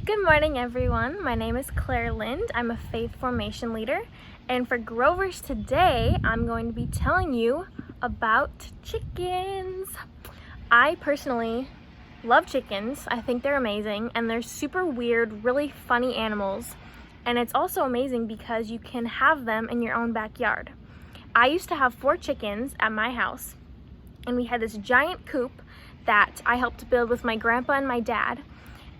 Good morning, everyone. My name is Claire Lind. I'm a faith formation leader, and for Grovers today, I'm going to be telling you about chickens. I personally love chickens. I think they're amazing, and they're super weird, really funny animals. And it's also amazing because you can have them in your own backyard. I used to have 4 chickens at my house, and we had this giant coop that I helped build with my grandpa and my dad.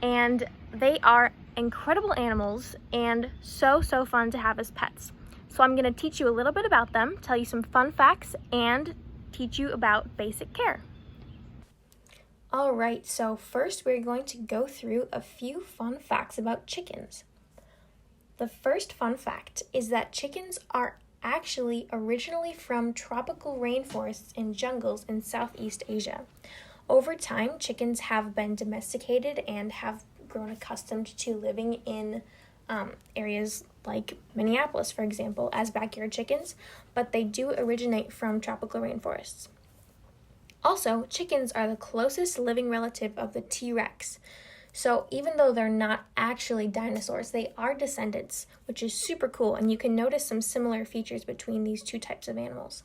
And they are incredible animals and so fun to have as pets. So I'm going to teach you a little bit about them, tell you some fun facts, and teach you about basic care. Alright, so first we're going to go through a few fun facts about chickens. The first fun fact is that chickens are actually originally from tropical rainforests and jungles in Southeast Asia. Over time, chickens have been domesticated and have grown accustomed to living in areas like Minneapolis, for example, as backyard chickens, but they do originate from tropical rainforests. Also, chickens are the closest living relative of the T-Rex. So even though they're not actually dinosaurs, they are descendants, which is super cool, and you can notice some similar features between these two types of animals.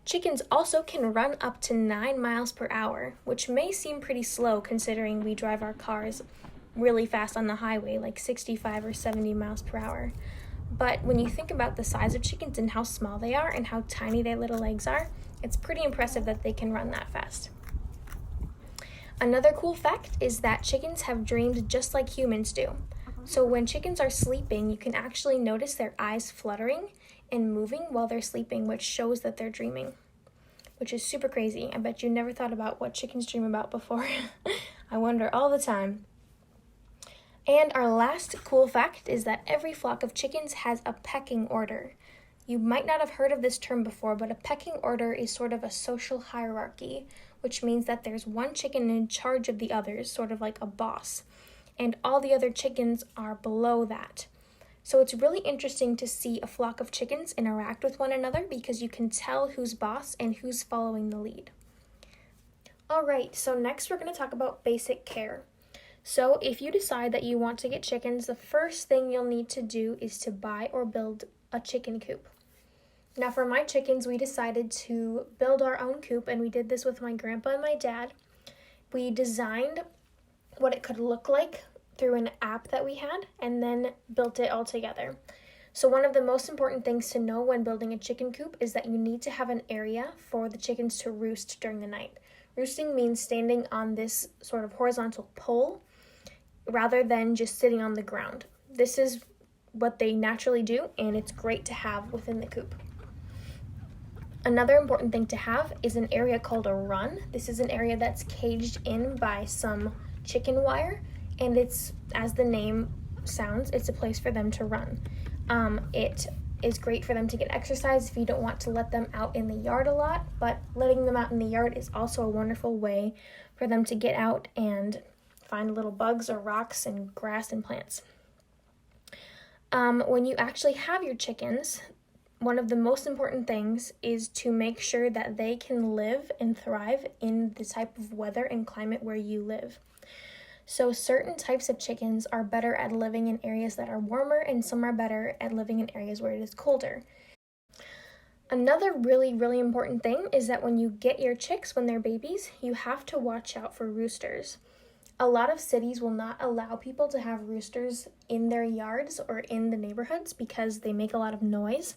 Chickens also can run up to 9 miles per hour, which may seem pretty slow considering we drive our cars really fast on the highway, like 65 or 70 miles per hour. But when you think about the size of chickens and how small they are and how tiny their little legs are, it's pretty impressive that they can run that fast. Another cool fact is that chickens have dreams just like humans do. So when chickens are sleeping, you can actually notice their eyes fluttering and moving while they're sleeping, which shows that they're dreaming, which is super crazy. I bet you never thought about what chickens dream about before. I wonder all the time. And our last cool fact is that every flock of chickens has a pecking order. You might not have heard of this term before, but a pecking order is sort of a social hierarchy, which means that there's one chicken in charge of the others, sort of like a boss, and all the other chickens are below that. So it's really interesting to see a flock of chickens interact with one another because you can tell who's boss and who's following the lead. Alright, so next we're going to talk about basic care. So if you decide that you want to get chickens, the first thing you'll need to do is to buy or build a chicken coop. Now for my chickens, we decided to build our own coop, and we did this with my grandpa and my dad. We designed what it could look like through an app that we had, and then built it all together. So one of the most important things to know when building a chicken coop is that you need to have an area for the chickens to roost during the night. Roosting means standing on this sort of horizontal pole rather than just sitting on the ground. This is what they naturally do, and it's great to have within the coop. Another important thing to have is an area called a run. This is an area that's caged in by some chicken wire, and it's, as the name sounds, it's a place for them to run. It is great for them to get exercise if you don't want to let them out in the yard a lot, but letting them out in the yard is also a wonderful way for them to get out and find little bugs or rocks and grass and plants. When you actually have your chickens, one of the most important things is to make sure that they can live and thrive in the type of weather and climate where you live. So certain types of chickens are better at living in areas that are warmer, and some are better at living in areas where it is colder. Another really important thing is that when you get your chicks when they're babies, you have to watch out for roosters. A lot of cities will not allow people to have roosters in their yards or in the neighborhoods because they make a lot of noise.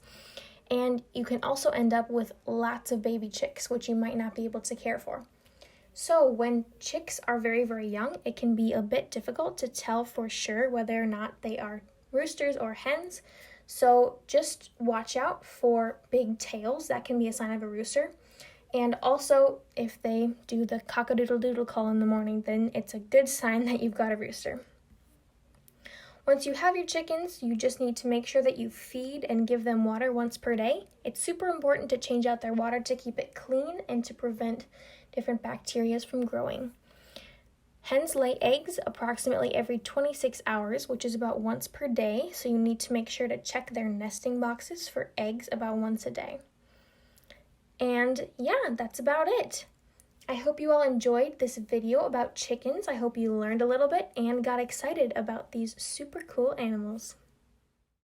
And you can also end up with lots of baby chicks, which you might not be able to care for. So when chicks are very young, it can be a bit difficult to tell for sure whether or not they are roosters or hens. So just watch out for big tails. That can be a sign of a rooster. And also, if they do the cock-a-doodle-doodle call in the morning, then it's a good sign that you've got a rooster. Once you have your chickens, you just need to make sure that you feed and give them water once per day. It's super important to change out their water to keep it clean and to prevent different bacteria from growing. Hens lay eggs approximately every 26 hours, which is about once per day, so you need to make sure to check their nesting boxes for eggs about once a day. And yeah, that's about it. I hope you all enjoyed this video about chickens. I hope you learned a little bit and got excited about these super cool animals.